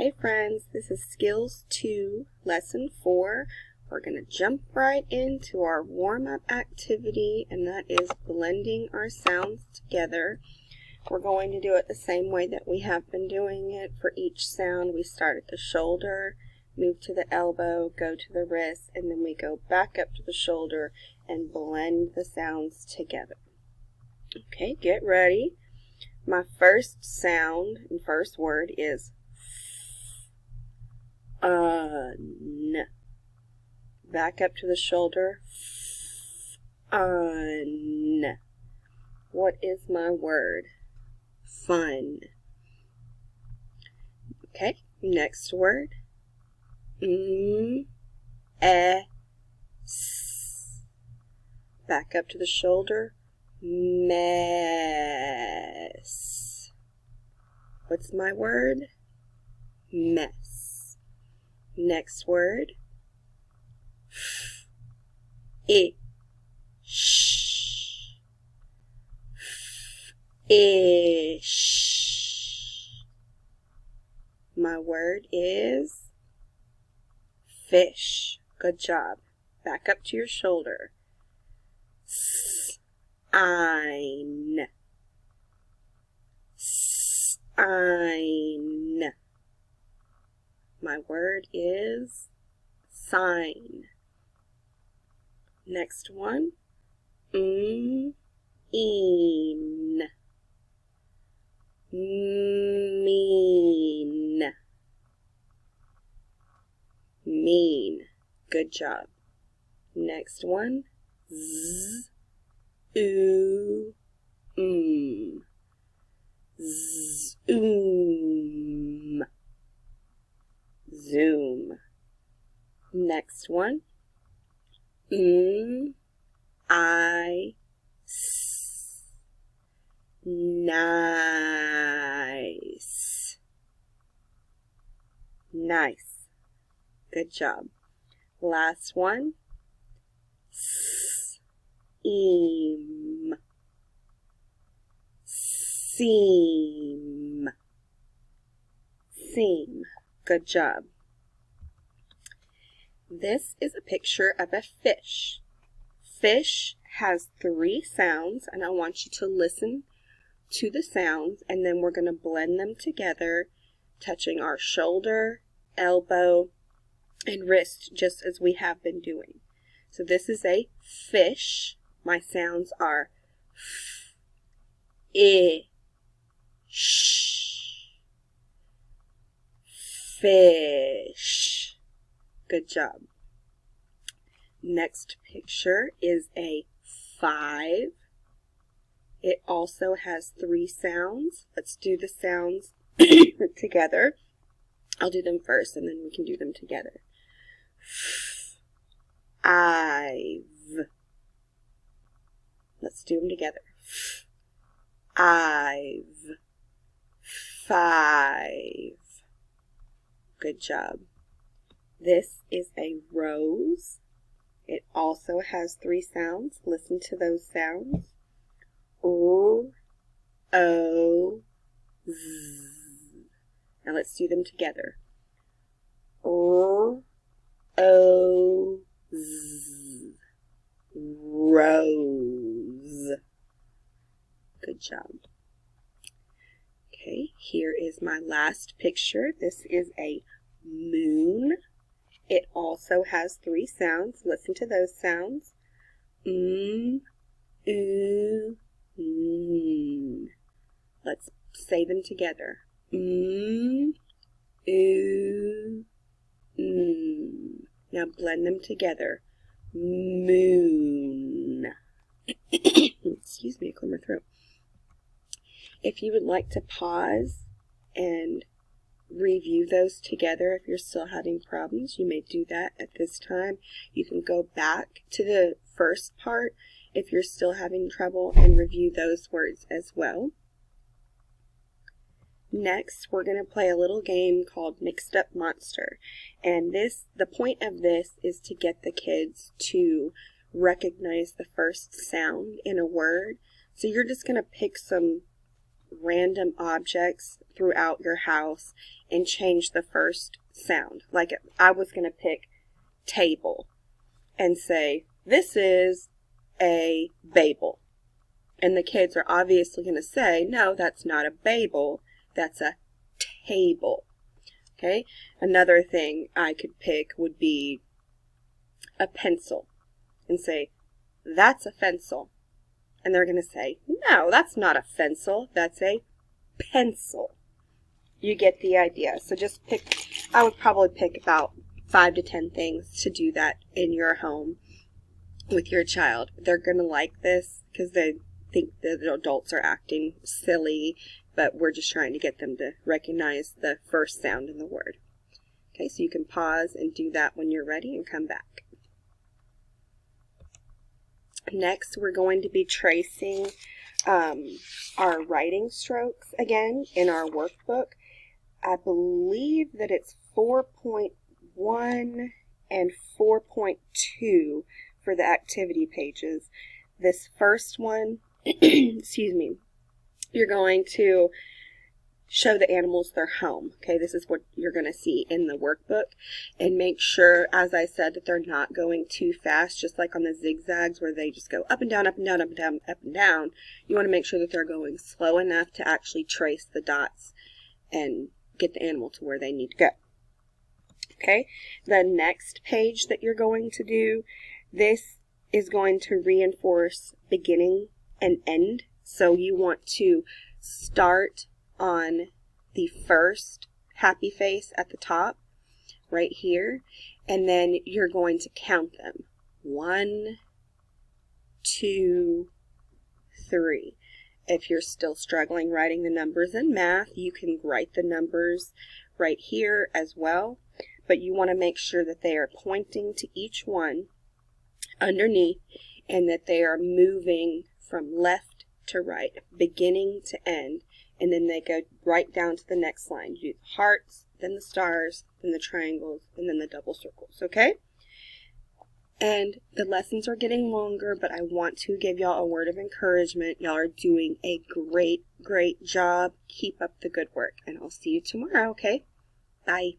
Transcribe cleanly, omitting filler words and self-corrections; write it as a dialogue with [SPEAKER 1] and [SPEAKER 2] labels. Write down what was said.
[SPEAKER 1] Hey friends, this is Skills 2, Lesson 4. We're going to jump right into our warm-up activity, and that is blending our sounds together. We're going to do it the same way that we have been doing it for each sound. We start at the shoulder, move to the elbow, go to the wrist, and then we go back up to the shoulder and blend the sounds together. Okay, get ready. My first sound and first word is un. Back up to the shoulder. Un. What is my word? Fun. Okay, next word. S. Back up to the shoulder. Mess. What's my word? Mess. Next word. Ish. Ish. My word is fish. Good job. Back up to your shoulder. Ein. Ein. My word is sign. Next one. Een. Mean. Mean. Good job. Next one. Z. Zoom. Zoom. Next one. Nice. Nice. Good job. Last one. Seam. Seam. Seam. Good job. This is a picture of a fish. Fish has 3 sounds, and I want you to listen to the sounds, and then we're going to blend them together, touching our shoulder, elbow, and wrist, just as we have been doing. So this is a fish. My sounds are f, I, sh, fish. Good job. Next picture is a 5. It also has 3 sounds. Let's do the sounds together. I'll do them first and then we can do them together. I've. Let's do them together. I've. 5. Good job. This is a rose. It also has 3 sounds. Listen to those sounds. O, O, Z. Now let's do them together. O, O, Z. Rose. Good job. Okay, here is my last picture. This is a moon. It also has 3 sounds. Listen to those sounds. Oo, Let's say them together. Now blend them together. Moon. Excuse me, I cleared my throat. If you would like to pause and review those together, if you're still having problems, you may do that at this time. You can go back to the first part if you're still having trouble and review those words as well. Next, we're going to play a little game called Mixed Up Monster. And the point of this is to get the kids to recognize the first sound in a word. So you're just going to pick some random objects throughout your house and change the first sound. Like I was going to pick table and say, this is a Babel. And the kids are obviously going to say, no, that's not a Babel, that's a table. Okay? Another thing I could pick would be a pencil and say, that's a pencil. And they're going to say, no, that's not a pencil, that's a pencil. You get the idea. So just pick, I would probably pick about 5 to 10 things to do that in your home with your child. They're going to like this because they think that the adults are acting silly, but we're just trying to get them to recognize the first sound in the word. Okay, so you can pause and do that when you're ready and come back. Next, we're going to be tracing our writing strokes again in our workbook. I believe that it's 4.1 and 4.2 for the activity pages. This first one, excuse me, you're going to show the animals their home. Okay, this is what you're going to see in the workbook. And make sure, as I said, that they're not going too fast, just like on the zigzags where they just go up and down, up and down, up and down, up and down. You want to make sure that they're going slow enough to actually trace the dots and get the animal to where they need to go. Okay, the next page that you're going to do, this is going to reinforce beginning and end. So you want to start on the first happy face at the top, right here, and then you're going to count them. 1, 2, 3. If you're still struggling writing the numbers in math, you can write the numbers right here as well, but you want to make sure that they are pointing to each one underneath and that they are moving from left to right, beginning to end, and then they go right down to the next line. You do the hearts, then the stars, then the triangles, and then the double circles, okay? And the lessons are getting longer, but I want to give y'all a word of encouragement. Y'all are doing a great, great job. Keep up the good work, and I'll see you tomorrow, okay? Bye.